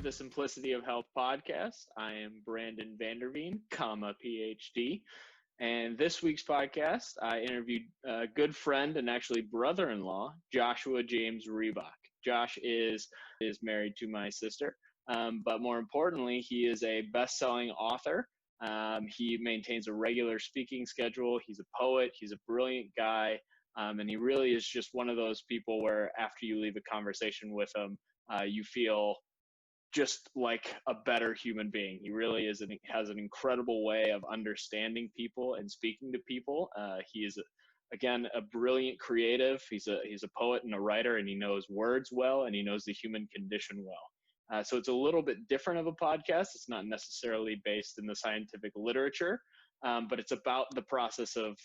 to the Simplicity of Health podcast. I am Brandon Vanderveen, PhD. And this week's podcast, I interviewed a good friend and actually brother-in-law, Joshua James Riebock. Josh is married to my sister, but more importantly, he is a best-selling author. He maintains a regular speaking schedule. He's a poet. He's a brilliant guy. And he really is just one of those people where after you leave a conversation with him, you feel just like a better human being. He really has an incredible way of understanding people and speaking to people. He is, again, a brilliant creative. He's a poet and a writer, and he knows words well, and he knows the human condition well. So it's a little bit different of a podcast. It's not necessarily based in the scientific literature, but it's about the process of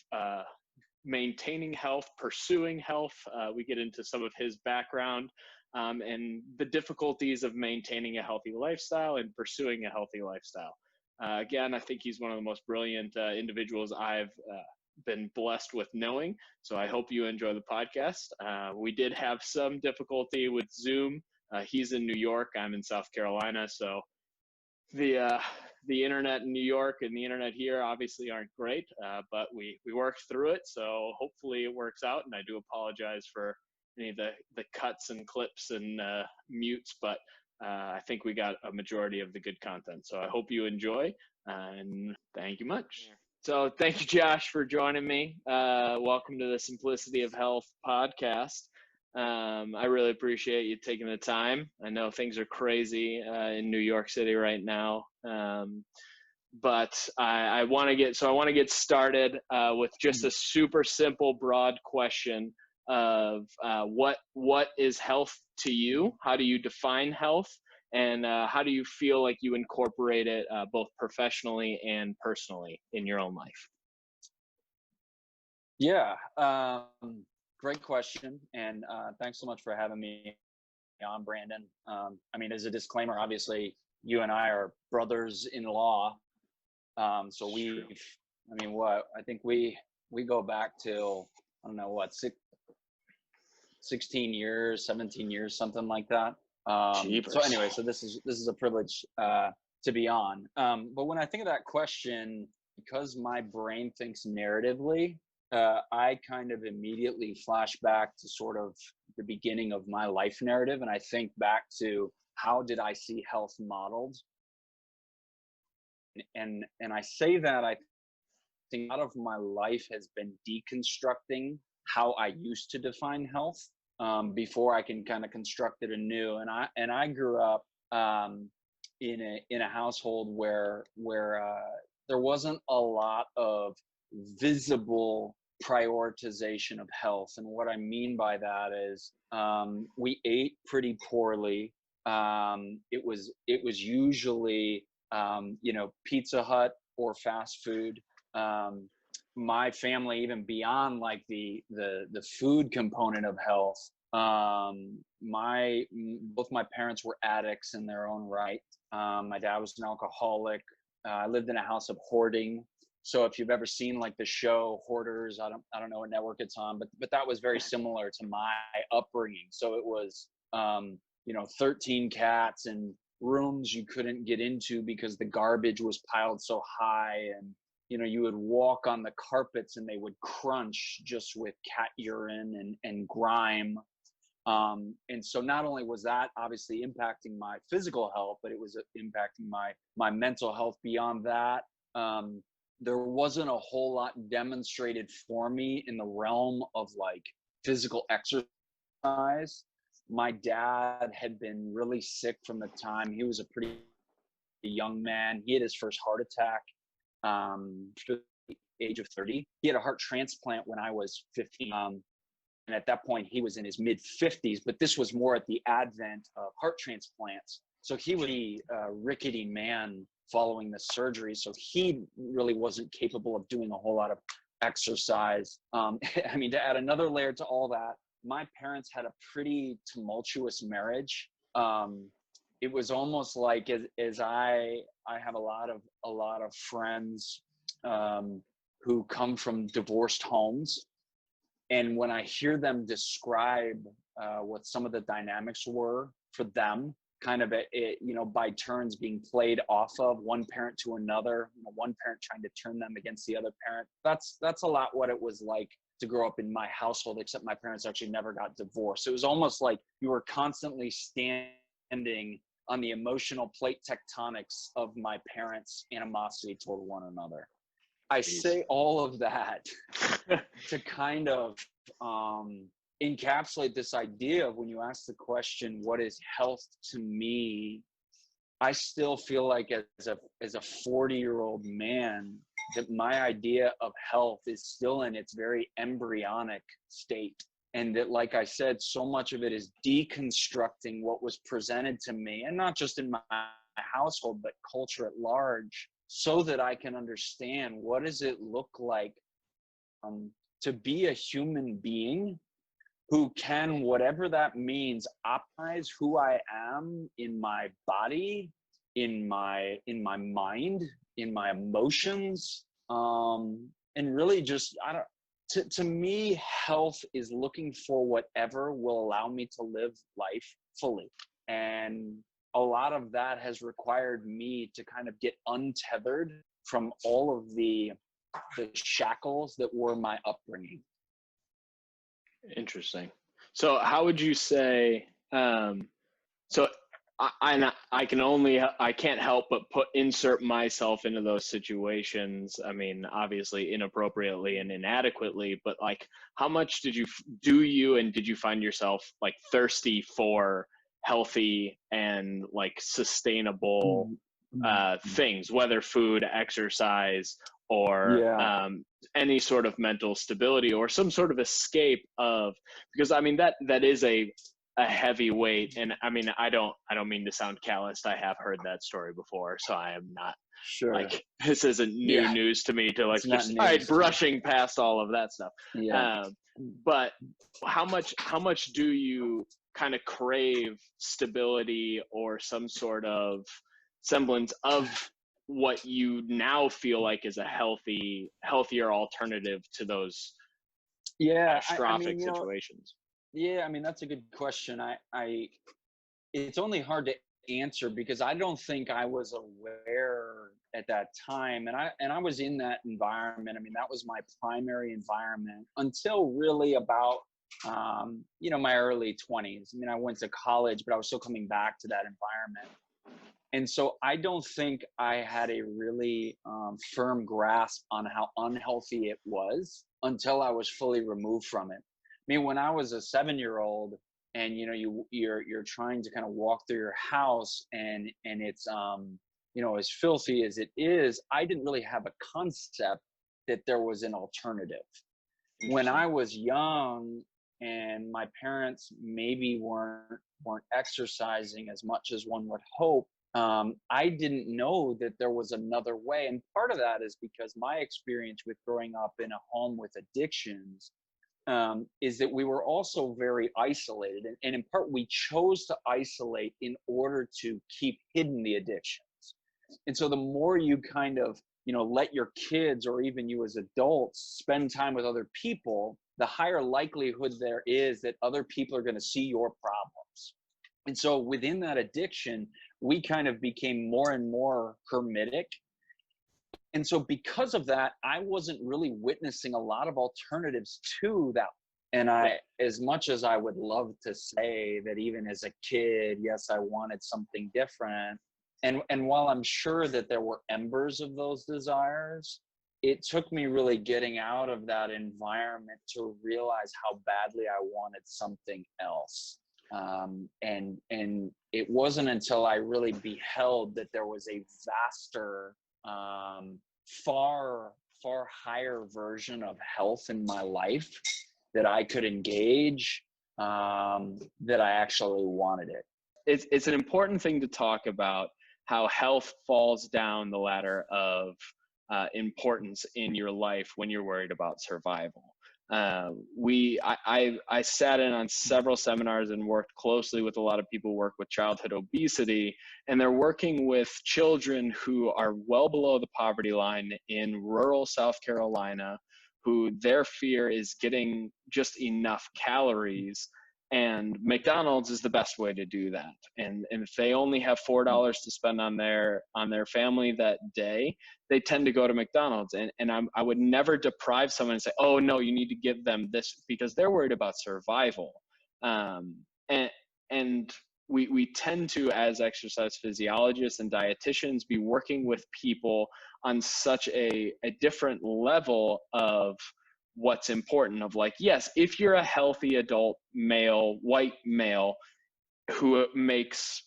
maintaining health, pursuing health. We get into some of his background and the difficulties of maintaining a healthy lifestyle and pursuing a healthy lifestyle. Again, I think he's one of the most brilliant individuals I've been blessed with knowing. So I hope you enjoy the podcast. We did have some difficulty with Zoom. He's in New York. I'm in South Carolina. So the internet in New York and the internet here obviously aren't great, but we worked through it. So hopefully it works out. And I do apologize for any of the cuts and clips and mutes, but I think we got a majority of the good content. So I hope you enjoy, and thank you much. So thank you, Josh, for joining me. Welcome to the Simplicity of Health podcast. I really appreciate you taking the time. I know things are crazy in New York City right now, but I want to get started with just a super simple, broad question of what is health to you? How do you define health? And how do you feel like you incorporate it both professionally and personally in your own life? Yeah, great question. And thanks so much for having me on, Brandon. I mean, as a disclaimer, obviously, you and I are brothers-in-law. So I think we go back till, I don't know, 16 years, 17 years, something like that. So anyway, so this is a privilege to be on. But when I think of that question, because my brain thinks narratively, I kind of immediately flash back to sort of the beginning of my life narrative. And I think back to how did I see health modeled? And I say that I think a lot of my life has been deconstructing how I used to define health before I can kind of construct it anew. And I grew up in a household where there wasn't a lot of visible prioritization of health. And what I mean by that is we ate pretty poorly. It was usually Pizza Hut or fast food. My family, even beyond like the food component of health, both my parents were addicts in their own right. My dad was an alcoholic. I lived in a house of hoarding. So if you've ever seen like the show Hoarders, I don't know what network it's on, but that was very similar to my upbringing. So it was 13 cats and rooms you couldn't get into because the garbage was piled so high, and you would walk on the carpets and they would crunch just with cat urine and grime. And so not only was that obviously impacting my physical health, but it was impacting my mental health beyond that. There wasn't a whole lot demonstrated for me in the realm of like physical exercise. My dad had been really sick from the time he was a pretty young man. He had his first heart attack at the age of 30. He had a heart transplant when I was 15. And at that point, he was in his mid-50s, but this was more at the advent of heart transplants. So he was a rickety man following the surgery. So he really wasn't capable of doing a whole lot of exercise. I mean, to add another layer to all that, my parents had a pretty tumultuous marriage. It was almost like as I have a lot of friends who come from divorced homes, and when I hear them describe what some of the dynamics were for them kind of by turns being played off of one parent to another, one parent trying to turn them against the other parent. That's a lot what it was like to grow up in my household, except my parents actually never got divorced. It was almost like you were constantly standing on the emotional plate tectonics of my parents' animosity toward one another. I say all of that to kind of encapsulate this idea of when you ask the question, what is health to me? I still feel like as a 40-year-old man, that my idea of health is still in its very embryonic state. And that, like I said, so much of it is deconstructing what was presented to me, and not just in my household, but culture at large, so that I can understand what does it look like to be a human being who can, whatever that means, optimize who I am in my body, in my mind, in my emotions, and really just, to me, health is looking for whatever will allow me to live life fully. And a lot of that has required me to kind of get untethered from all of the shackles that were my upbringing. Interesting. So how would you say, so I can't help but insert myself into those situations. I mean, obviously inappropriately and inadequately, but like, how much did you find yourself like thirsty for healthy and like sustainable things, whether food, exercise, or any sort of mental stability or some sort of escape of, because I mean, that is a heavy weight. And I mean, I don't mean to sound calloused. I have heard that story before, so I am not like, this isn't new news to me to like just brushing past all of that stuff. But how much do you kind of crave stability or some sort of semblance of what you now feel like is a healthier alternative to those catastrophic situations? Yeah, I mean, that's a good question. It's only hard to answer because I don't think I was aware at that time. And I was in that environment. I mean, that was my primary environment until really about, my early 20s. I mean, I went to college, but I was still coming back to that environment. And so I don't think I had a really firm grasp on how unhealthy it was until I was fully removed from it. I mean, when I was a 7-year-old and, you're trying to kind of walk through your house and it's, as filthy as it is, I didn't really have a concept that there was an alternative. When I was young and my parents maybe weren't exercising as much as one would hope, I didn't know that there was another way. And part of that is because my experience with growing up in a home with addictions is that we were also very isolated. And in part, we chose to isolate in order to keep hidden the addictions. And so the more you kind of, let your kids or even you as adults spend time with other people, the higher likelihood there is that other people are going to see your problems. And so within that addiction, we kind of became more and more hermetic. And so because of that, I wasn't really witnessing a lot of alternatives to that. And as much as I would love to say that even as a kid, yes, I wanted something different. And while I'm sure that there were embers of those desires, it took me really getting out of that environment to realize how badly I wanted something else. And it wasn't until I really beheld that there was a vaster, far higher version of health in my life that I could engage, that I actually wanted it. It's an important thing to talk about how health falls down the ladder of importance in your life when you're worried about survival. I sat in on several seminars and worked closely with a lot of people who work with childhood obesity, and they're working with children who are well below the poverty line in rural South Carolina, who their fear is getting just enough calories And McDonald's is the best way to do that. And if they only have $4 to spend on their family that day, they tend to go to McDonald's. And I would never deprive someone and say, oh no, you need to give them this, because they're worried about survival. And we tend to, as exercise physiologists and dietitians, be working with people on such a different level of what's important, of like, yes, if you're a healthy adult male, white male, who makes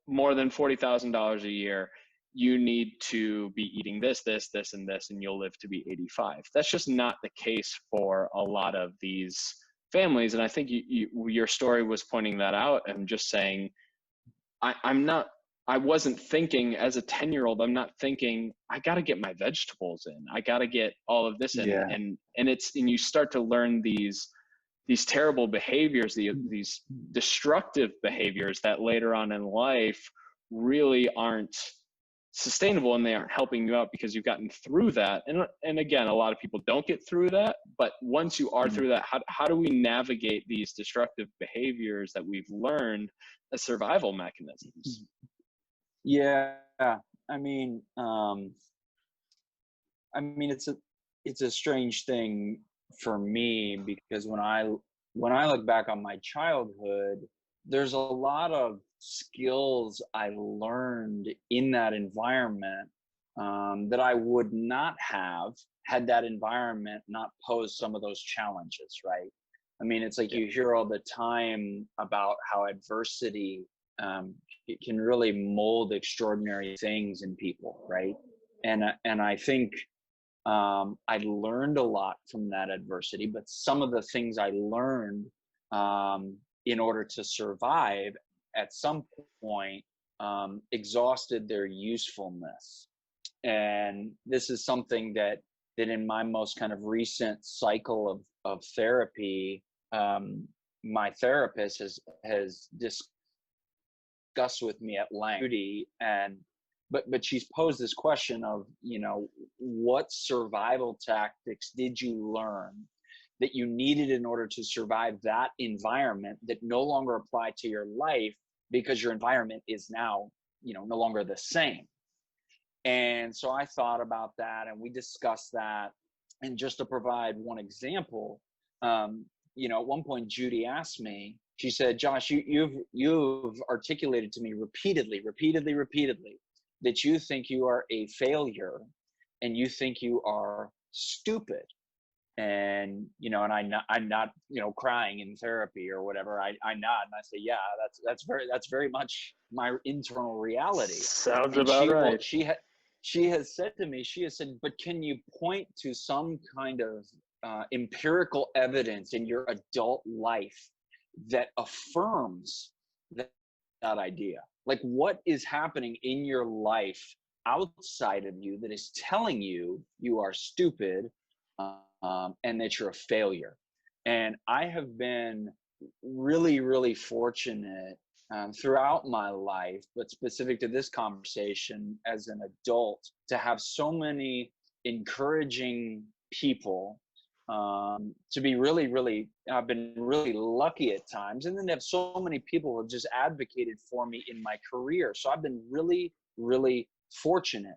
more than $40,000 a year, you need to be eating this, this, this, and this, and you'll live to be 85. That's just not the case for a lot of these families. And I think your story was pointing that out, and just saying, I wasn't thinking as a 10-year-old, I'm not thinking, I got to get my vegetables in. I got to get all of this in. Yeah. And you start to learn these terrible behaviors, these destructive behaviors that later on in life really aren't sustainable, and they aren't helping you out because you've gotten through that. And again, a lot of people don't get through that, but once you are through that, how do we navigate these destructive behaviors that we've learned as survival mechanisms? Yeah, I mean, it's a strange thing for me, because when I look back on my childhood, there's a lot of skills I learned in that environment that I would not have had that environment not posed some of those challenges, right? I mean, it's like you hear all the time about how adversity it can really mold extraordinary things in people, right? And I think I learned a lot from that adversity, but some of the things I learned in order to survive at some point exhausted their usefulness. And this is something that in my most kind of recent cycle of therapy, my therapist has discussed with me at length. And but she's posed this question of, what survival tactics did you learn that you needed in order to survive that environment that no longer apply to your life because your environment is now, no longer the same. And so I thought about that, and we discussed that. And just to provide one example, at one point Judy asked me, she said, Josh, you've articulated to me repeatedly that you think you are a failure and you think you are stupid. And, and I'm not, crying in therapy or whatever. I nod and I say, yeah, that's very much my internal reality. Sounds And about right. She has said to me, but can you point to some kind of empirical evidence in your adult life that affirms that idea? Like, what is happening in your life outside of you that is telling you you are stupid and that you're a failure? And I have been really, really fortunate throughout my life, but specific to this conversation as an adult, to have so many encouraging people, to be really, really, I've been really lucky at times, and then have so many people who have just advocated for me in my career. So I've been really, really fortunate.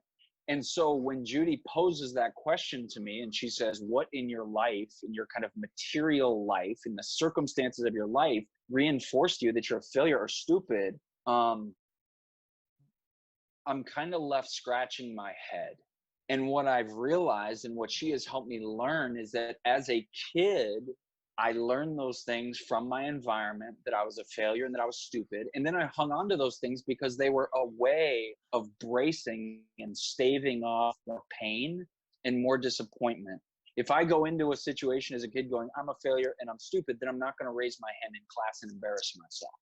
And so when Judy poses that question to me and she says, what in your life, in your kind of material life, in the circumstances of your life, reinforced you that you're a failure or stupid, I'm kind of left scratching my head. And what I've realized and what she has helped me learn is that as a kid, I learned those things from my environment, that I was a failure and that I was stupid. And then I hung on to those things because they were a way of bracing and staving off more pain and more disappointment. If I go into a situation as a kid going, I'm a failure and I'm stupid, then I'm not going to raise my hand in class and embarrass myself.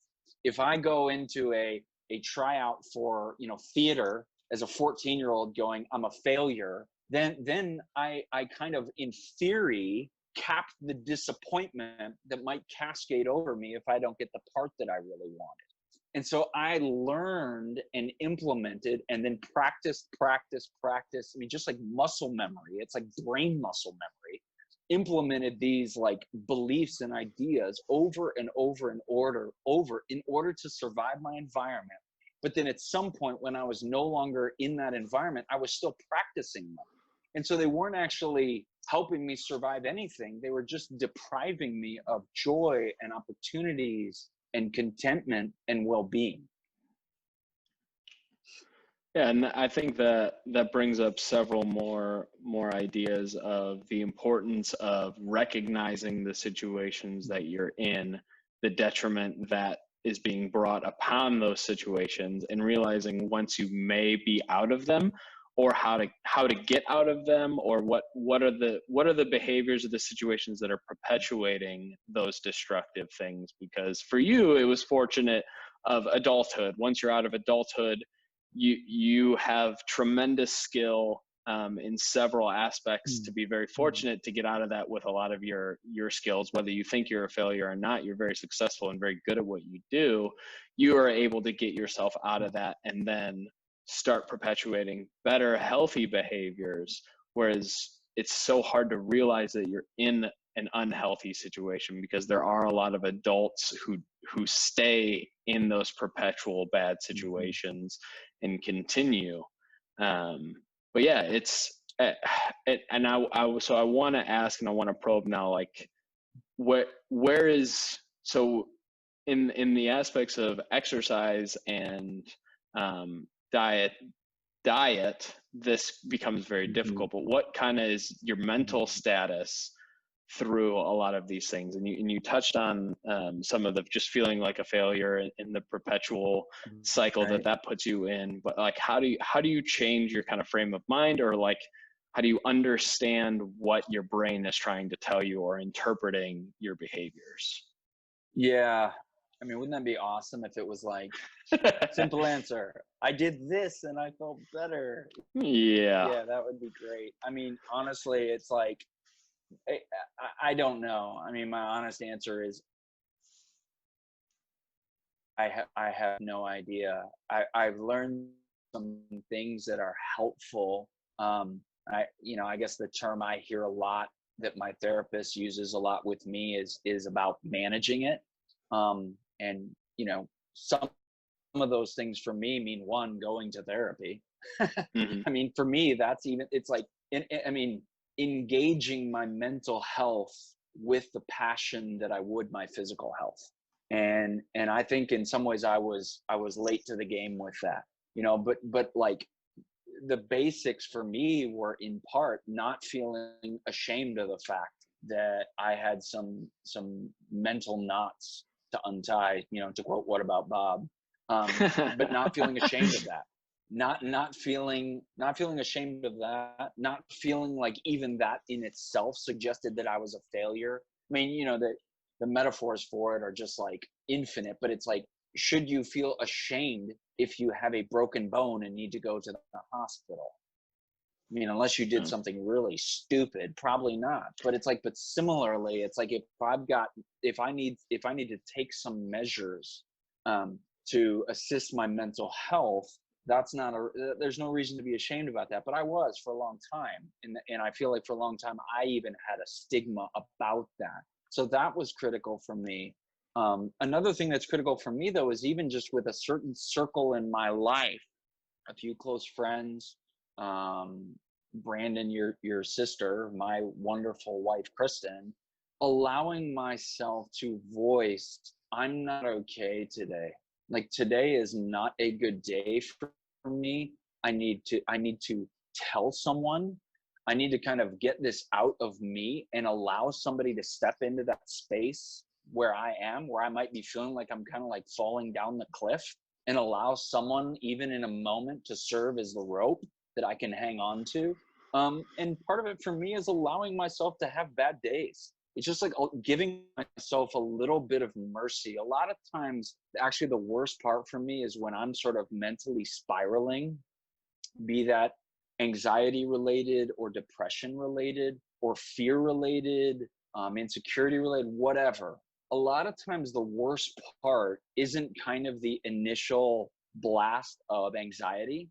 If I go into a tryout for, theater as a 14-year-old going, I'm a failure, then I kind of, in theory, cap the disappointment that might cascade over me if I don't get the part that I really wanted. And so I learned and implemented and then practiced. I mean, just like muscle memory, it's like brain muscle memory. implemented these like beliefs and ideas over and over and over in order to survive my environment. But then at some point when I was no longer in that environment, I was still practicing them. And so they weren't actually helping me survive anything. They were just depriving me of joy and opportunities and contentment and well-being. Yeah, and I think that brings up several more ideas of the importance of recognizing the situations that you're in, the detriment that is being brought upon those situations, and realizing once you may be out of them, or how to get out of them, or what are the behaviors of the situations that are perpetuating those destructive things. Because for you, it was fortunate of adulthood. Once you're out of adulthood, you have tremendous skill in several aspects to be very fortunate to get out of that with a lot of your skills. Whether you think you're a failure or not, you're very successful and very good at what you do. You are able to get yourself out of that and then start perpetuating better, healthy behaviors. Whereas it's so hard to realize that you're in an unhealthy situation, because there are a lot of adults who stay in those perpetual bad situations and continue. But yeah, it's and I so I want to ask, and I want to probe now, like where is, so in the aspects of exercise and diet, this becomes very difficult. But what kind of is your mental status through a lot of these things? And you touched on some of the just feeling like a failure in the perpetual cycle that puts you in. But like, how do you change your kind of frame of mind, or like how do you understand what your brain is trying to tell you or interpreting your behaviors? Yeah. I mean, wouldn't that be awesome if it was like simple answer, I did this and I felt better? Yeah, that would be great. I mean, honestly, it's like, I don't know. I mean, my honest answer is I have no idea. I've learned some things that are helpful. I guess the term I hear a lot that my therapist uses a lot with me is about managing it. And some of those things for me mean, one, going to therapy. I mean, for me, it's like, I mean, engaging my mental health with the passion that I would my physical health. And I think in some ways I was late to the game with that, but like the basics for me were in part not feeling ashamed of the fact that I had some mental knots to untie, to quote What About Bob, but not feeling ashamed of that. Not feeling ashamed of that, not feeling like even that in itself suggested that I was a failure. I mean, the metaphors for it are just like infinite, but it's like, should you feel ashamed if you have a broken bone and need to go to the hospital? I mean, unless you did something really stupid, probably not. But it's like, but similarly, it's like if I need to take some measures to assist my mental health, there's no reason to be ashamed about that. But I was for a long time. And I feel like for a long time, I even had a stigma about that. So that was critical for me. Another thing that's critical for me, though, is even just with a certain circle in my life, a few close friends, Brandon, your sister, my wonderful wife, Kristen, allowing myself to voice, I'm not okay today. Like, today is not a good day for me. I need to tell someone. I need to kind of get this out of me and allow somebody to step into that space where I am, where I might be feeling like I'm kind of like falling down the cliff, and allow someone, even in a moment, to serve as the rope that I can hang on to. And part of it for me is allowing myself to have bad days. It's just like giving myself a little bit of mercy. A lot of times, actually, the worst part for me is when I'm sort of mentally spiraling, be that anxiety related or depression related or fear related, insecurity related, whatever. A lot of times the worst part isn't kind of the initial blast of anxiety.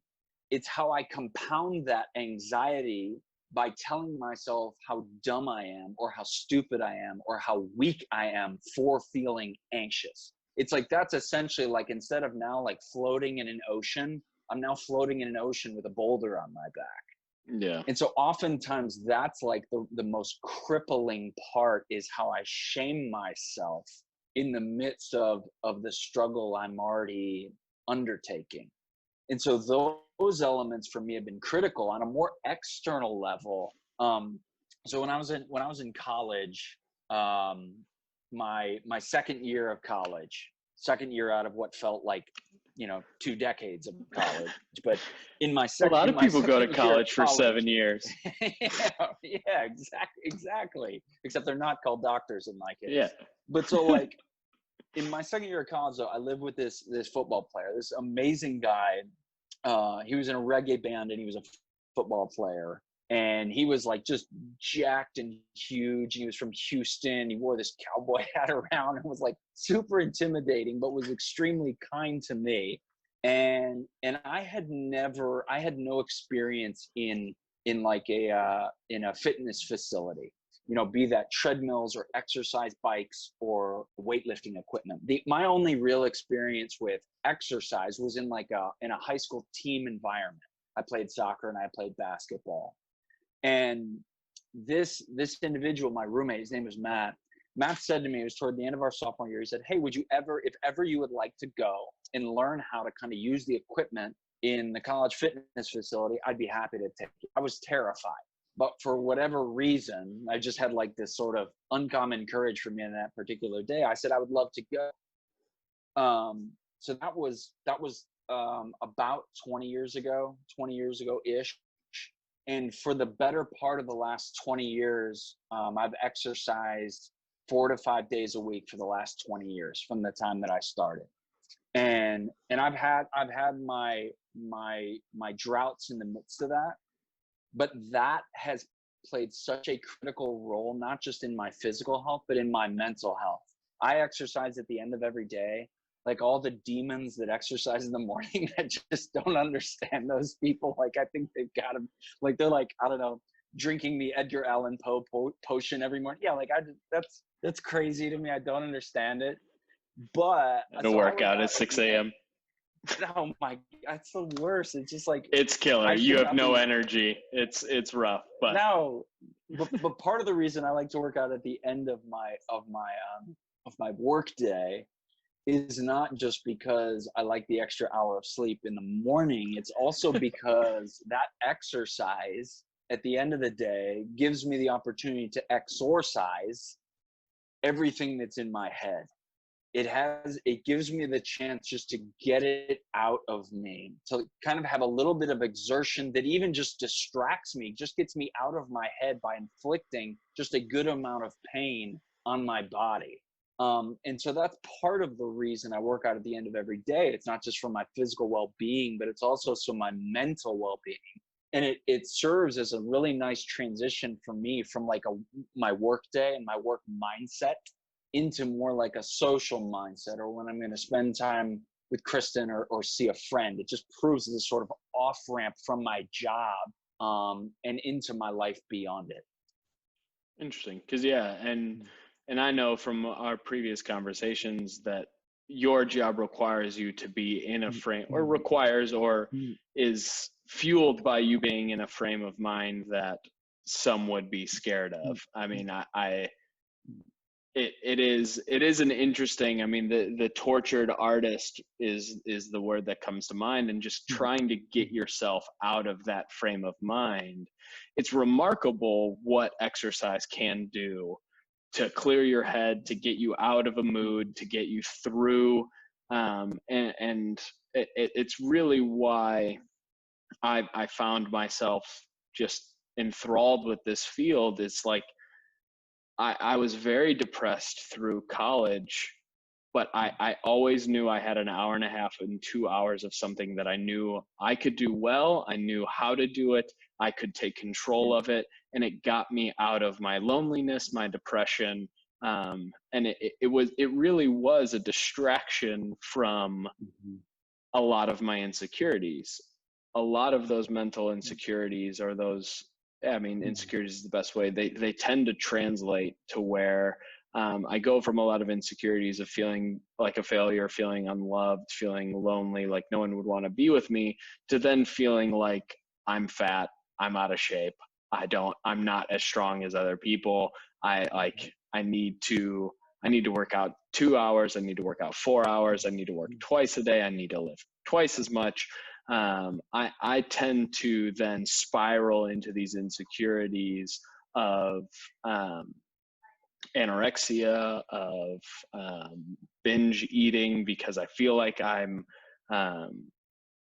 It's how I compound that anxiety by telling myself how dumb I am or how stupid I am or how weak I am for feeling anxious. It's like, that's essentially like, instead of now like floating in an ocean, I'm now floating in an ocean with a boulder on my back. Yeah. And so oftentimes that's like the most crippling part, is how I shame myself in the midst of the struggle I'm already undertaking. And so those elements for me have been critical on a more external level. So when I was in college, my second year of college, second year out of what felt like 2 decades of college, but in my A lot of people go to college for college, 7 years. yeah, exactly. Except they're not called doctors in my case. Yeah. But so like in my second year of college, though, I lived with this football player, this amazing guy. He was in a reggae band and he was a football player. And he was like just jacked and huge. He was from Houston. He wore this cowboy hat around and was like super intimidating, but was extremely kind to me. And I had no experience in like in a fitness facility, be that treadmills or exercise bikes or weightlifting equipment. My only real experience with exercise was in a high school team environment. I played soccer and I played basketball. And this individual, my roommate, his name was Matt. Matt said to me, it was toward the end of our sophomore year, he said, "Hey, would you if ever you would like to go and learn how to kind of use the equipment in the college fitness facility, I'd be happy to take you." I was terrified, but for whatever reason, I just had like this sort of uncommon courage for me in that particular day. I said I would love to go. So that was about 20 years ago ish. And for the better part of the last 20 years, I've exercised 4 to 5 days a week for the last 20 years from the time that I started. And I've had my droughts in the midst of that, but that has played such a critical role, not just in my physical health, but in my mental health. I exercise at the end of every day. Like all the demons that exercise in the morning, I just don't understand those people. Like, I think they've got them, like, they're like, I don't know, drinking the Edgar Allan Poe potion every morning. Yeah, like that's crazy to me. I don't understand it. But The workout at 6 a.m. Oh my, that's the worst. It's just like, it's killer. You have no energy. It's rough. But no, but part of the reason I like to work out at the end of my work day is not just because I like the extra hour of sleep in the morning. It's also because that exercise at the end of the day gives me the opportunity to exorcise everything that's in my head. It gives me the chance just to get it out of me, to kind of have a little bit of exertion that even just distracts me, just gets me out of my head by inflicting just a good amount of pain on my body. And so that's part of the reason I work out at the end of every day. It's not just for my physical well-being, but it's also so my mental well-being. And it serves as a really nice transition for me from like my work day and my work mindset into more like a social mindset, or when I'm going to spend time with Kristen or see a friend. It just proves as a sort of off-ramp from my job and into my life beyond it. Interesting. Because and I know from our previous conversations that your job requires you to be in a frame, or requires, or is fueled by you being in a frame of mind that some would be scared of. I mean, it is an interesting, I mean, the tortured artist is the word that comes to mind, and just trying to get yourself out of that frame of mind. It's remarkable what exercise can do to clear your head, to get you out of a mood, to get you through. And it's really why I found myself just enthralled with this field. It's like, I was very depressed through college, but I always knew I had an hour and a half and 2 hours of something that I knew I could do well. I knew how to do it. I could take control of it. And it got me out of my loneliness, my depression. And it really was a distraction from a lot of my insecurities. A lot of those mental insecurities, or those I mean, insecurities is the best way. They tend to translate to where I go from a lot of insecurities of feeling like a failure, feeling unloved, feeling lonely, like no one would want to be with me, to then feeling like I'm fat, I'm out of shape, I'm not as strong as other people. I need to work out 2 hours. I need to work out 4 hours. I need to work twice a day. I need to lift twice as much. I tend to then spiral into these insecurities of anorexia, of binge eating, because I feel like I'm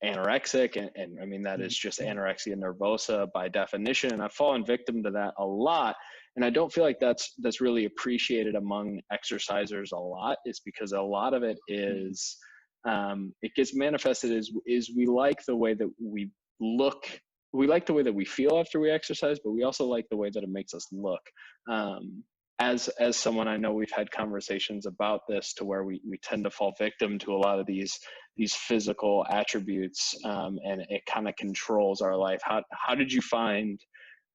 anorexic, and I mean that is just anorexia nervosa by definition, and I've fallen victim to that a lot. And I don't feel like that's really appreciated among exercisers a lot, is because a lot of it is it gets manifested is we like the way that we look, we like the way that we feel after we exercise, but we also like the way that it makes us look. As someone, I know we've had conversations about this, to where we tend to fall victim to a lot of these physical attributes, and it kind of controls our life. How did you find,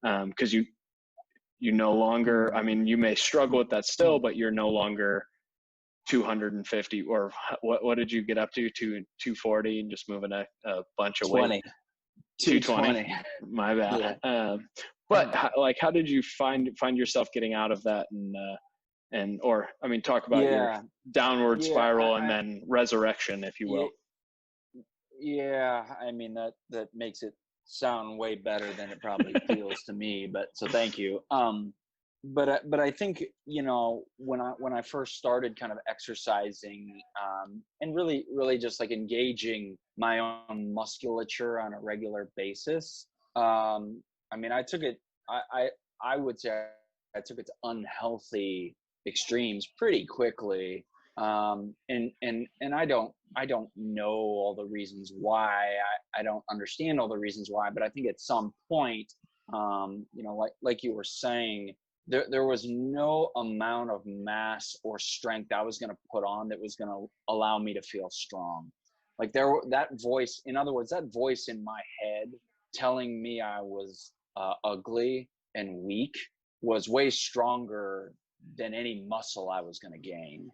because you no longer, I mean, you may struggle with that still, but you're no longer 250, or what did you get up to 240 and just moving a bunch of weight? 220. My bad. Yeah. But how did you find yourself getting out of that, and or I mean, talk about your downward spiral and then resurrection, if you will. Yeah, I mean that makes it sound way better than it probably feels to me. But so thank you. But I think, you know, when I first started kind of exercising, and really just like engaging my own musculature on a regular basis, I mean, I took it, I would say I took it to unhealthy extremes pretty quickly. And I don't know all the reasons why. I don't understand all the reasons why, but I think at some point, you know, like you were saying, there was no amount of mass or strength I was going to put on that was going to allow me to feel strong. Like that voice, in other words, that voice in my head telling me I was ugly and weak was way stronger than any muscle I was going to gain.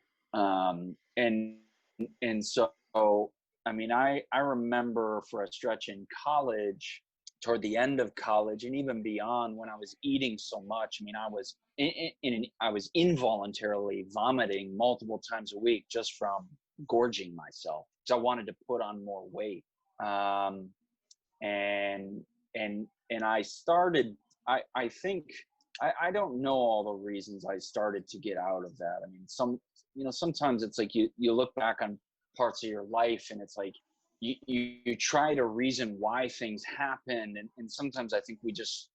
And so, I mean, I remember for a stretch in college, toward the end of college and even beyond, when I was eating so much, I mean, I was involuntarily vomiting multiple times a week just from gorging myself, because I wanted to put on more weight. And I started, I think, I don't know all the reasons I started to get out of that. I mean, sometimes it's like you look back on parts of your life and it's like you try to reason why things happen. And sometimes I think we just,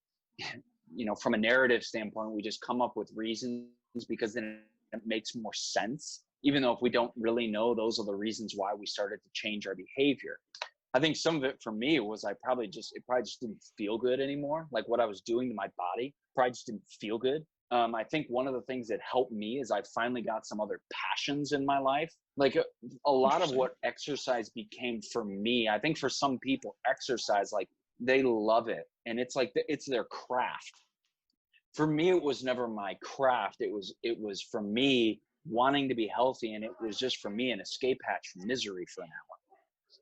you know, from a narrative standpoint, we just come up with reasons because then it makes more sense, even though if we don't really know those are the reasons why we started to change our behavior. I think some of it for me was it probably just didn't feel good anymore. Like what I was doing to my body probably just didn't feel good. I think one of the things that helped me is I finally got some other passions in my life. Like a lot of what exercise became for me, I think for some people, exercise, like they love it. And it's like, it's their craft. For me, it was never my craft. It was for me wanting to be healthy. And it was just for me an escape hatch from misery for an hour.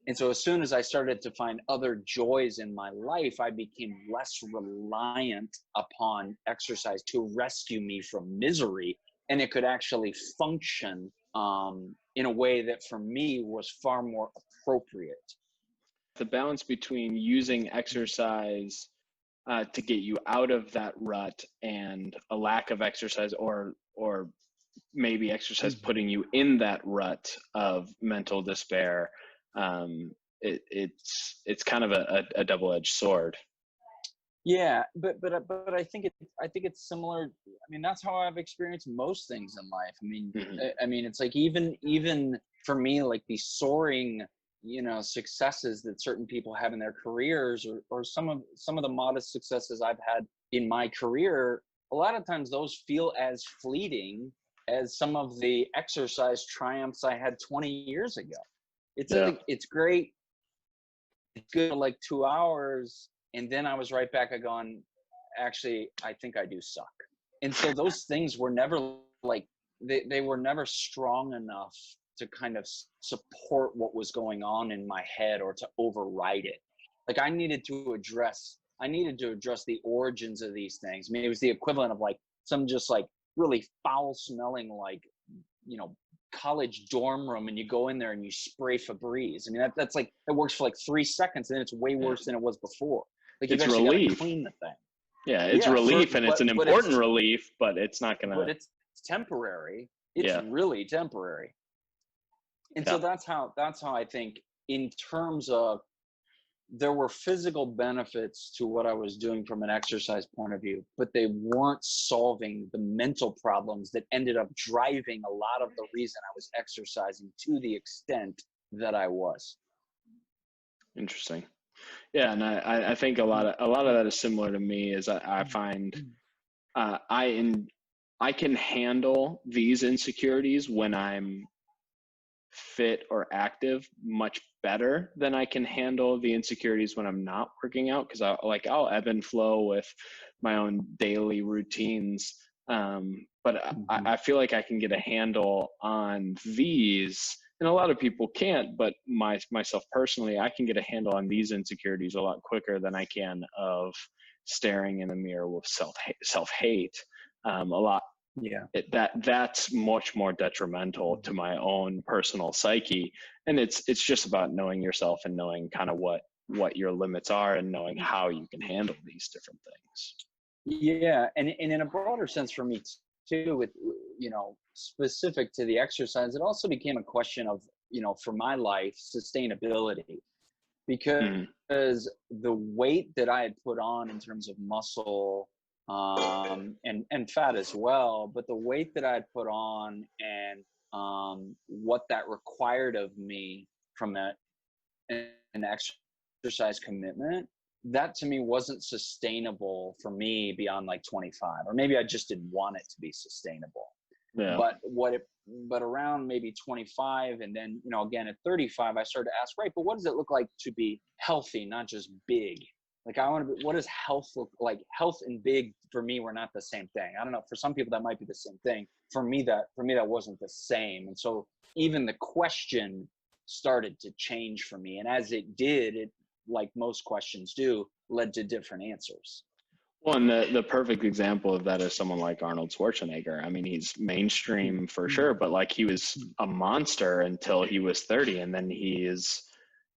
And so as soon as I started to find other joys in my life, I became less reliant upon exercise to rescue me from misery. And it could actually function in a way that for me was far more appropriate. The balance between using exercise to get you out of that rut and a lack of exercise, or maybe exercise putting you in that rut of mental despair, it's kind of a double-edged sword. Yeah, but I think it's similar. I mean, that's how I've experienced most things in life. I mean, I mean, it's like even for me, like these soaring, you know, successes that certain people have in their careers, or some of the modest successes I've had in my career, a lot of times those feel as fleeting as some of the exercise triumphs I had 20 years ago. It's like, it's great. It's good for like 2 hours. And then I was right back going, actually, I think I do suck. And so those things were never like, they were never strong enough to kind of support what was going on in my head or to override it. Like I needed to address the origins of these things. I mean, it was the equivalent of like some just like really foul smelling, like, you know, college dorm room, and you go in there and you spray Febreze. I mean, that's like, it works for like 3 seconds, and then it's way worse than it was before. Like you've It's actually got to relief. clean the thing. Yeah, it's relief, and it's an important relief, but it's not gonna. But it's temporary. It's really temporary. And so that's how I think, in terms of, there were physical benefits to what I was doing from an exercise point of view, but they weren't solving the mental problems that ended up driving a lot of the reason I was exercising to the extent that I was. Interesting. Yeah, and I think a lot of that is similar to me. Is I find I can handle these insecurities when I'm fit or active much better than I can handle the insecurities when I'm not working out, because I'll ebb and flow with my own daily routines. But I feel like I can get a handle on these, and a lot of people can't, but myself personally, I can get a handle on these insecurities a lot quicker than I can of staring in the mirror with self-hate. A lot. Yeah, that's much more detrimental to my own personal psyche. And it's just about knowing yourself and knowing kind of what your limits are and knowing how you can handle these different things. Yeah, and in a broader sense for me too, with, you know, specific to the exercise, it also became a question of, you know, for my life, sustainability, because the weight that I had put on in terms of muscle, and fat as well, but the weight that I had put on, and what that required of me from an exercise commitment, that to me wasn't sustainable for me beyond like 25, or maybe I just didn't want it to be sustainable. Yeah. But around maybe 25, and then, you know, again at 35, I started to ask, right, but what does it look like to be healthy, not just big? Like, I want to be, what does health look like? Health and big for me were not the same thing. I don't know. For some people that might be the same thing. For me, that wasn't the same. And so even the question started to change for me. And as it did, it, like most questions do, led to different answers. Well, and the perfect example of that is someone like Arnold Schwarzenegger. I mean, he's mainstream for sure, but like, he was a monster until he was 30, and then he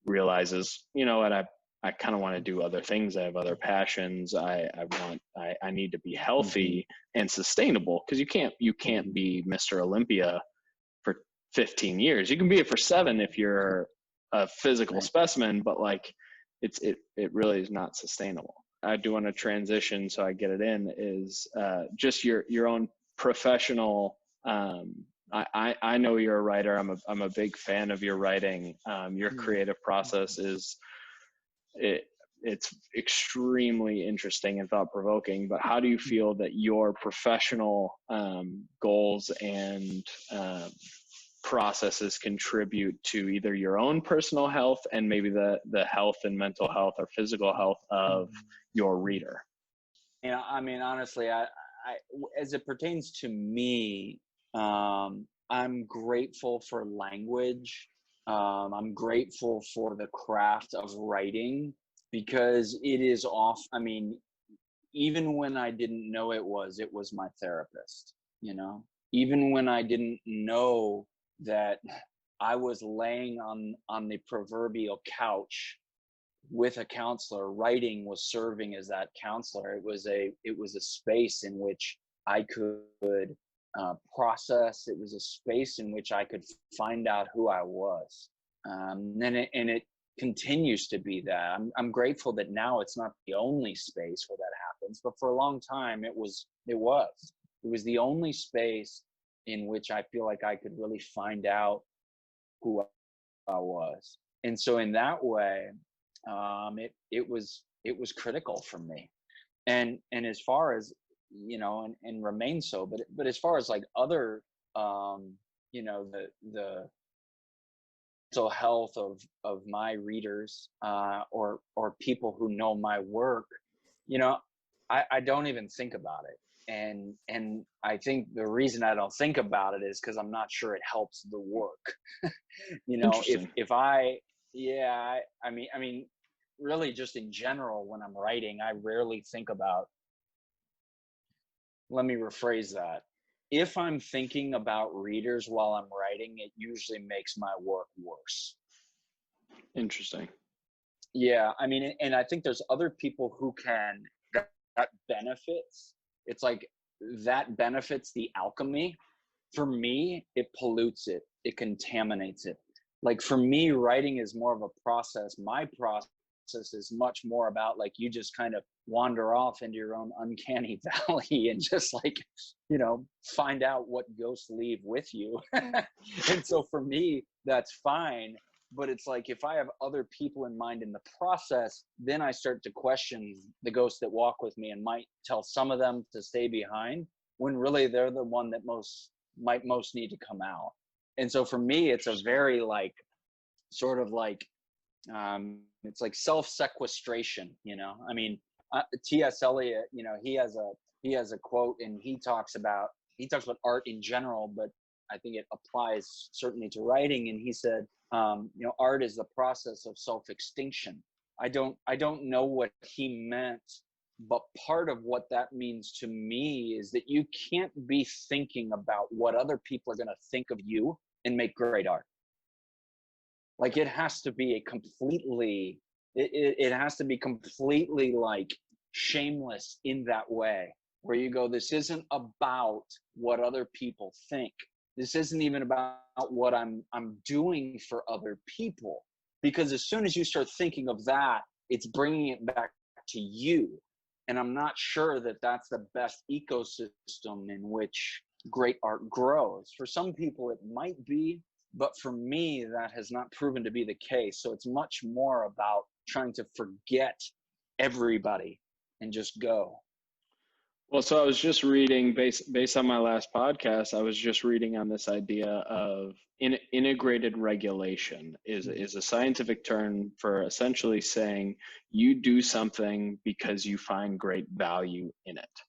realizes, you know what, I kind of want to do other things. I have other passions. I need to be healthy and sustainable, because you can't be Mr. Olympia for 15 years. You can be it for 7 if you're a physical specimen, but like, it really is not sustainable. I do want to transition, so I get it in, is just your own professional. I know you're a writer. I'm a big fan of your writing. Your creative process it's extremely interesting and thought-provoking. But how do you feel that your professional goals and processes contribute to either your own personal health and maybe the health and mental health or physical health of your reader? You know, I mean, honestly, I as it pertains to me, I'm grateful for language. I'm grateful for the craft of writing, because it is I mean, even when I didn't know it was my therapist, you know, even when I didn't know that I was laying on the proverbial couch with a counselor, writing was serving as that counselor. It was a space in which I could process. It was a space in which I could find out who I was. And it continues to be that. I'm grateful that now it's not the only space where that happens, but for a long time it was the only space in which I feel like I could really find out who I was. And so in that way, it was critical for me. And as far as, you know, and remains so, but as far as like other, you know, the mental health of my readers, or people who know my work, you know, I don't even think about it. And I think the reason I don't think about it is because I'm not sure it helps the work. You know, Interesting. if I, yeah, I mean, really just in general, when I'm writing, I rarely think about, let me rephrase that. If I'm thinking about readers while I'm writing, it usually makes my work worse. Interesting. Yeah, I mean, and I think there's other people who can, that benefits. It's like that benefits the alchemy. For me, it pollutes it, it contaminates it. Like for me, writing is more of a process. My process is much more about like you just kind of wander off into your own uncanny valley and just like, you know, find out what ghosts leave with you. And so for me, that's fine. But it's like if I have other people in mind in the process, then I start to question the ghosts that walk with me and might tell some of them to stay behind when really they're the one that might most need to come out. And so for me, it's a very like sort of like it's like self-sequestration, you know. I mean, T.S. Eliot, you know, he has a quote, and he talks about art in general, but I think it applies certainly to writing. And he said, you know, art is the process of self-extinction. I don't know what he meant, but part of what that means to me is that you can't be thinking about what other people are going to think of you and make great art. Like it has to be it has to be completely like shameless in that way, where you go, this isn't about what other people think. This isn't even about what I'm doing for other people. Because as soon as you start thinking of that, it's bringing it back to you. And I'm not sure that that's the best ecosystem in which great art grows. For some people, it might be, but for me, that has not proven to be the case. So it's much more about trying to forget everybody and just go. Well, so I was just reading based on my last podcast. I was just reading on this idea of integrated regulation is a scientific term for essentially saying you do something because you find great value in it,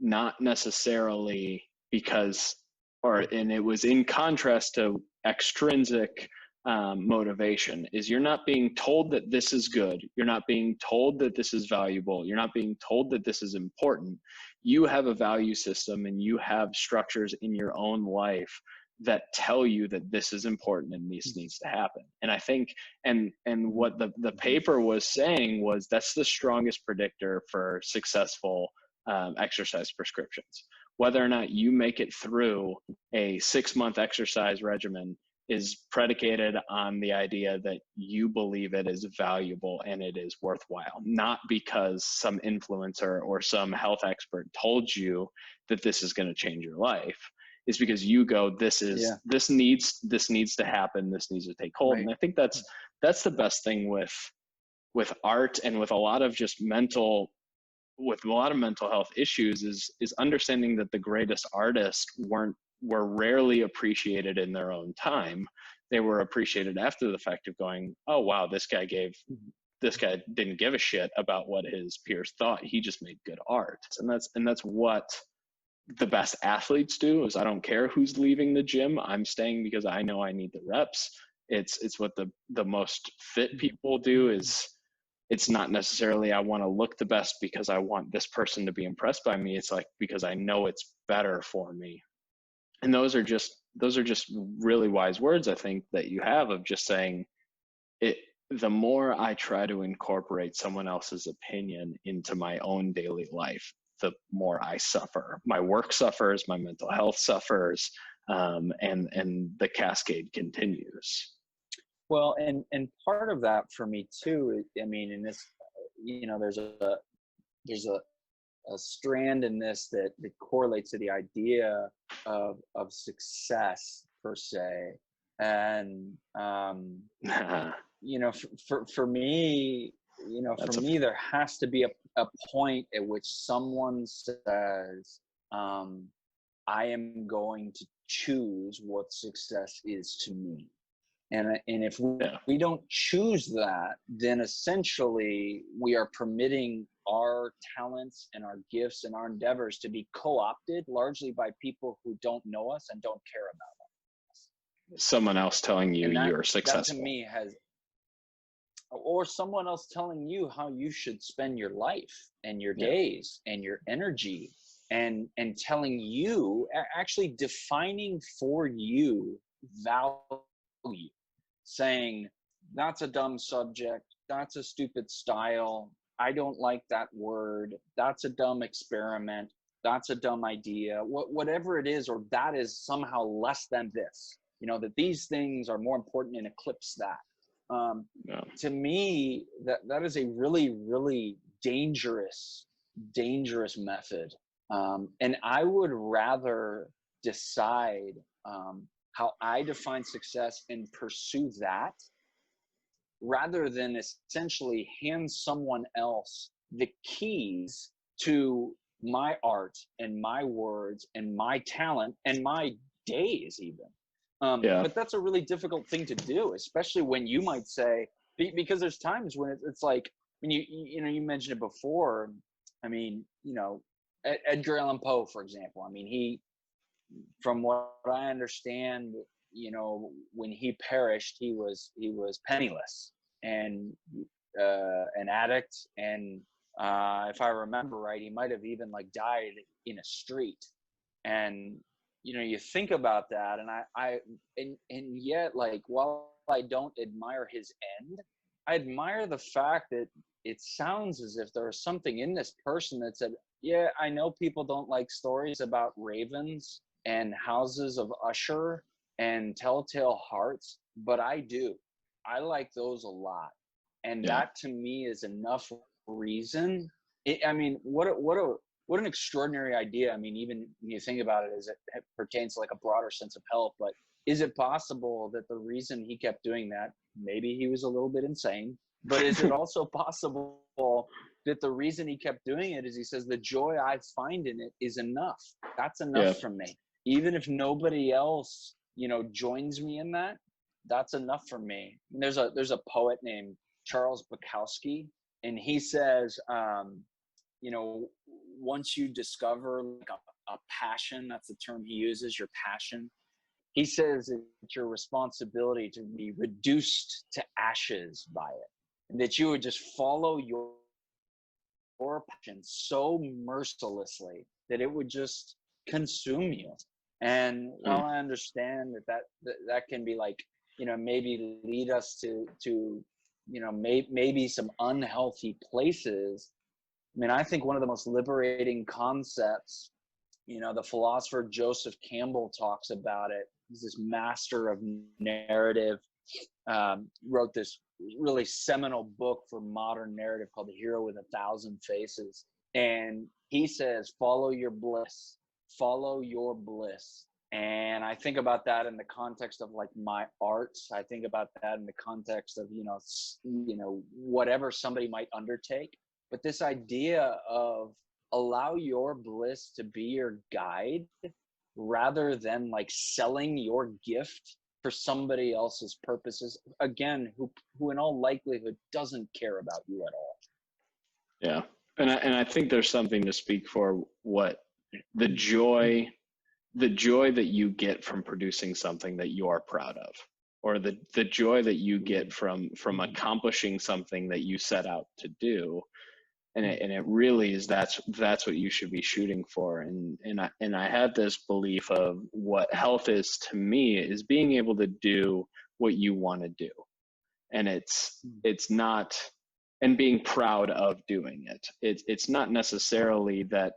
not necessarily because, and it was in contrast to extrinsic motivation. Is you're not being told that this is good, you're not being told that this is valuable, you're not being told that this is important. You have a value system and you have structures in your own life that tell you that this is important and this needs to happen. And I think, and what the paper was saying was that's the strongest predictor for successful exercise prescriptions. Whether or not you make it through a 6-month exercise regimen is predicated on the idea that you believe it is valuable and it is worthwhile, not because some influencer or some health expert told you that this is going to change your life. It's because you go, this needs to happen, this needs to take hold. Right. And I think that's the best thing with art and with a lot of mental health issues is understanding that the greatest artists were rarely appreciated in their own time. They were appreciated after the fact of going, oh wow, this guy didn't give a shit about what his peers thought. He just made good art. And that's what the best athletes do. Is I don't care who's leaving the gym, I'm staying because I know I need the reps. It's what the most fit people do. Is it's not necessarily I want to look the best because I want this person to be impressed by me. It's like because I know it's better for me. And those are just really wise words, I think, that you have of just saying it. The more I try to incorporate someone else's opinion into my own daily life, the more I suffer. My work suffers, my mental health suffers, and the cascade continues. Well, and part of that for me too, I mean, in this, you know, there's a strand in this that correlates to the idea of success per se. And, you know, for me, you know, for me, there has to be a point at which someone says, I am going to choose what success is to me. And if we don't choose that, then essentially we are permitting our talents and our gifts and our endeavors to be co-opted largely by people who don't know us and don't care about us. Someone else telling you And you're that to successful. me has, or someone else telling you how you should spend your life and your days and your energy, and telling you, actually defining for you value, saying that's a dumb subject, that's a stupid style, I don't like that word, that's a dumb experiment, that's a dumb idea, whatever it is, or that is somehow less than this, that these things are more important and eclipse that. To me, that is a really, really dangerous method. And I would rather decide how I define success and pursue that, rather than essentially hand someone else the keys to my art and my words and my talent and my days even. But that's a really difficult thing to do, especially when you might say, because there's times when it's like, when you mentioned it before. I mean, Edgar Allan Poe, for example. I mean, he, from what I understand, when he perished, he was penniless and an addict, and if I remember right, he might have even like died in a street. And you think about that, and yet, like, while I don't admire his end, I admire the fact that it sounds as if there was something in this person that said, yeah, I know people don't like stories about ravens and houses of Usher and telltale hearts, but I do. I like those a lot. And that to me is enough reason. I mean, what an extraordinary idea. I mean, even when you think about it, as it pertains to like a broader sense of health, but is it possible that the reason he kept doing that, maybe he was a little bit insane, but is it also possible that the reason he kept doing it is, he says, the joy I find in it is enough. That's enough for me. Even if nobody else, joins me in that, that's enough for me. And there's a poet named Charles Bukowski, and he says, once you discover like a passion, that's the term he uses, your passion. He says it's your responsibility to be reduced to ashes by it, and that you would just follow your passion so mercilessly that it would just consume you. And while I understand that can be like, maybe lead us to maybe some unhealthy places. I mean, I think one of the most liberating concepts, the philosopher Joseph Campbell talks about it. He's this master of narrative, wrote this really seminal book for modern narrative called The Hero with a Thousand Faces. And he says, follow your bliss, follow your bliss. And I think about that in the context of like my arts. I think about that in the context of, whatever somebody might undertake. But this idea of allow your bliss to be your guide, rather than like selling your gift for somebody else's purposes, again, who in all likelihood doesn't care about you at all. Yeah. And I think there's something to speak for what the joy that you get from producing something that you are proud of, or the joy that you get from accomplishing something that you set out to do. And it really is, that's what you should be shooting for. And I have this belief of what health is to me is being able to do what you want to do. And it's not, and being proud of doing it. It's not necessarily that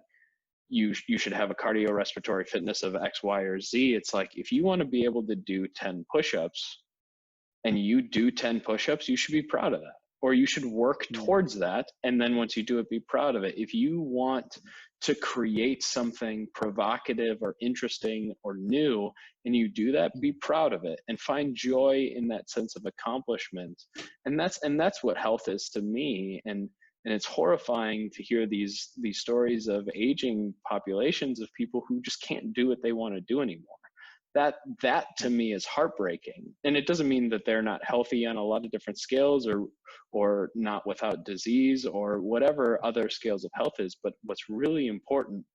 you should have a cardiorespiratory fitness of X, Y, or Z. It's like, if you want to be able to do 10 push-ups and you do 10 push-ups, you should be proud of that. Or you should work towards that. And then once you do it, be proud of it. If you want to create something provocative or interesting or new, and you do that, be proud of it and find joy in that sense of accomplishment. And that's what health is to me. And it's horrifying to hear these stories of aging populations of people who just can't do what they want to do anymore. that to me is heartbreaking. And it doesn't mean that they're not healthy on a lot of different scales, or not without disease or whatever other scales of health is. But what's really important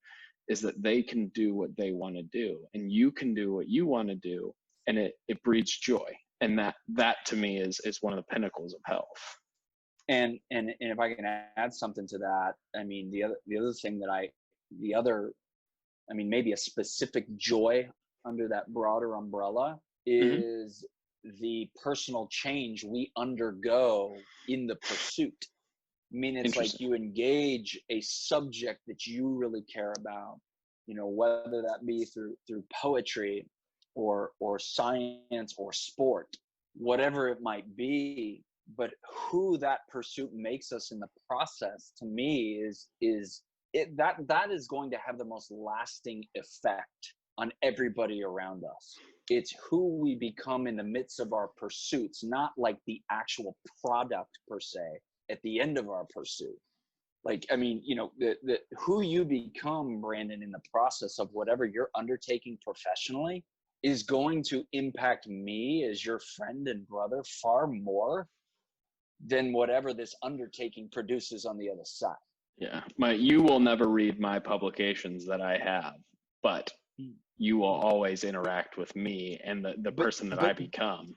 is that they can do what they want to do, and you can do what you want to do, and it breeds joy. And that to me is one of the pinnacles of health. And if I can add something to that, I mean, the other thing that maybe a specific joy under that broader umbrella is the personal change we undergo in the pursuit. I mean, it's like you engage a subject that you really care about, whether that be through poetry or science or sport, whatever it might be. But who that pursuit makes us in the process, to me, that is going to have the most lasting effect on everybody around us. It's who we become in the midst of our pursuits, not like the actual product per se at the end of our pursuit. Like, I mean, the who you become, Brandon, in the process of whatever you're undertaking professionally is going to impact me as your friend and brother far more than whatever this undertaking produces on the other side. Yeah, you will never read my publications that I have, but you will always interact with me and the person that I become.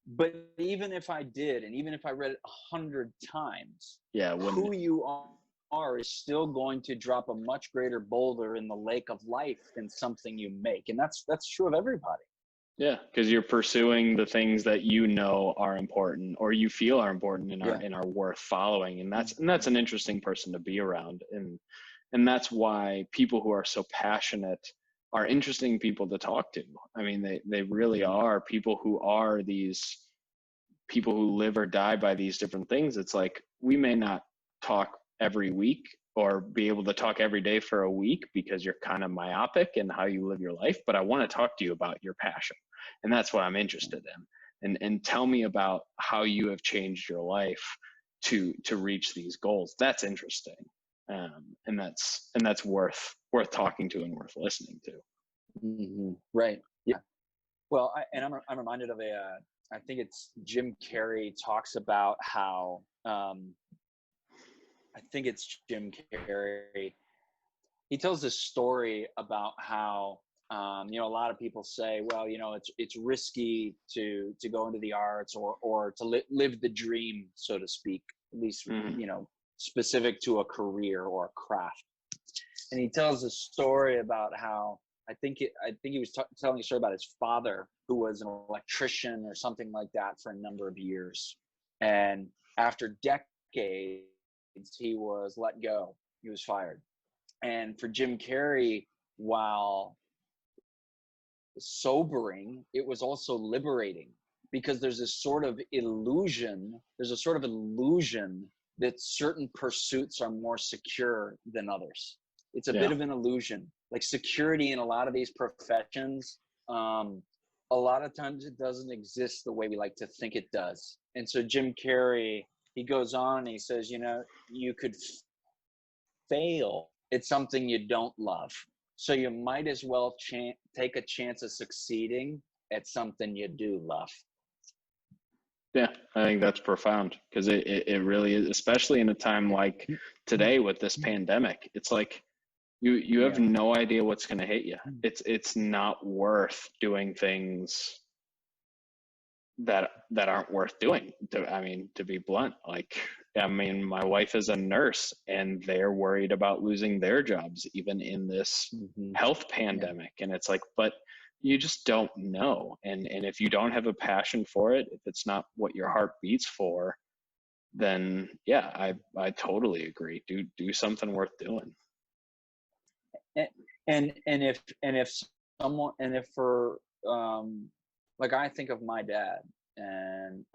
But even if I did, and even if I read it 100 times, who you are is still going to drop a much greater boulder in the lake of life than something you make. And that's true of everybody. Yeah, because you're pursuing the things that are important, or you feel are important and are worth following. And that's an interesting person to be around. And that's why people who are so passionate are interesting people to talk to. I mean, they really are people who are these people who live or die by these different things. It's like, we may not talk every week or be able to talk every day for a week because you're kind of myopic in how you live your life, but I want to talk to you about your passion. And that's what I'm interested in. And tell me about how you have changed your life to reach these goals. That's interesting. And that's worth talking to and worth listening to. Mm-hmm. Right. Yeah. Well, I'm reminded of I think it's Jim Carrey talks about how, I think it's Jim Carrey. He tells this story about how, a lot of people say, well, it's risky to go into the arts or to live the dream, so to speak, at least, specific to a career or a craft. And he tells a story about how, I think he was telling a story about his father, who was an electrician or something like that for a number of years. And after decades, he was let go. He was fired. And for Jim Carrey, while sobering, it was also liberating, because there's a sort of illusion that certain pursuits are more secure than others. It's a bit of an illusion. Like security in a lot of these professions, a lot of times it doesn't exist the way we like to think it does. And so Jim Carrey, he goes on and he says, you could fail at something you don't love. So you might as well take a chance of succeeding at something you do love. Yeah, I think that's profound, because it really is, especially in a time like today with this pandemic. It's like you have no idea what's going to hit you. It's not worth doing things that aren't worth doing. To be blunt, my wife is a nurse, and they're worried about losing their jobs even in this health pandemic. And it's like, but you just don't know. And if you don't have a passion for it, if it's not what your heart beats for, then I totally agree. Do something worth doing. And I think of my dad, and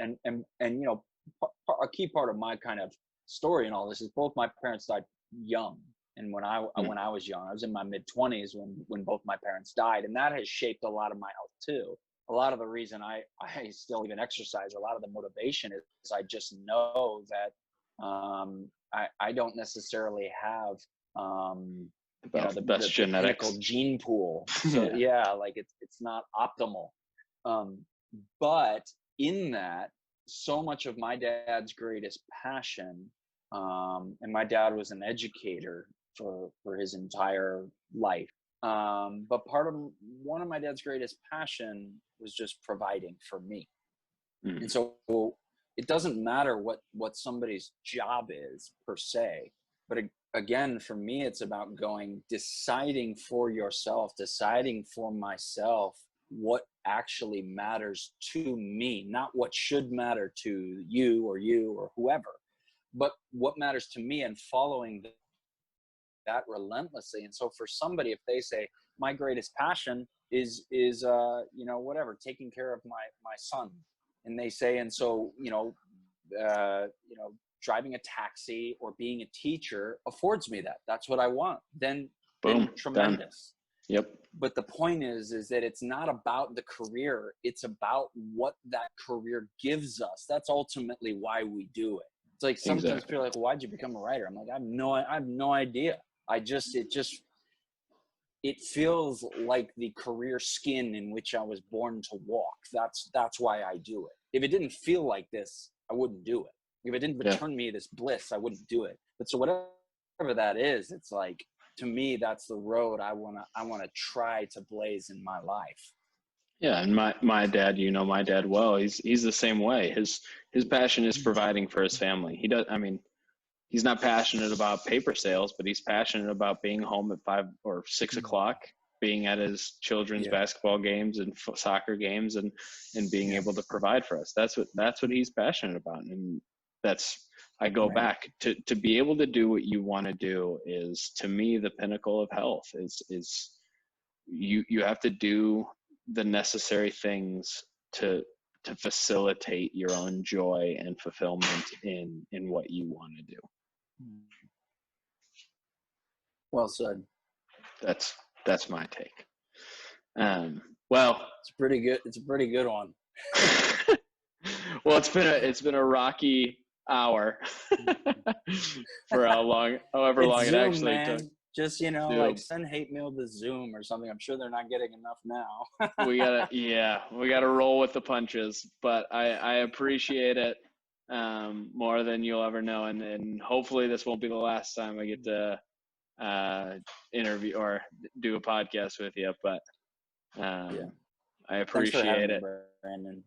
a key part of my kind of story in all this is both my parents died young. And when I was young, I was in my mid-20s when both my parents died, and that has shaped a lot of my health too. A lot of the reason I still even exercise, a lot of the motivation is I just know that I don't necessarily have About the best genetics, pinnacle gene pool. So yeah, like it's not optimal. But in that, so much of my dad's greatest passion, and my dad was an educator for his entire life. But one of my dad's greatest passion was just providing for me. And so it doesn't matter what somebody's job is per se, but again, for me, it's about deciding for yourself, deciding for myself what actually matters to me, not what should matter to you or whoever, but what matters to me, and following that relentlessly. And so for somebody, if they say my greatest passion is whatever, taking care of my son, and they say, and so driving a taxi or being a teacher affords me that's what I want, then boom, tremendous. Done. Yep. But the point is that it's not about the career, it's about what that career gives us. That's ultimately why we do it. It's like sometimes people are like, well, why'd you become a writer? I'm like, I have no idea. It feels like the career skin in which I was born to walk. That's why I do it. If it didn't feel like this, I wouldn't do it. If it didn't return me this bliss, I wouldn't do it. But so whatever that is, it's like, to me, that's the road I wanna try to blaze in my life. Yeah, and my dad, my dad well. He's the same way. His passion is providing for his family. He's not passionate about paper sales, but he's passionate about being home at 5 or 6 o'clock, being at his children's basketball games and soccer games, and being able to provide for us. That's what he's passionate about. And I go back to be able to do what you want to do is, to me, the pinnacle of health is you have to do the necessary things to facilitate your own joy and fulfillment in what you want to do. Well said. That's my take. Well, it's pretty good. It's a pretty good one. Well, it's been a rocky hour for however long Zoom, it actually man. took. Just like send hate mail to Zoom or something. I'm sure they're not getting enough now. we gotta roll with the punches. But I appreciate it more than you'll ever know, and hopefully this won't be the last time I get to interview or do a podcast with you. But I appreciate it, Brandon.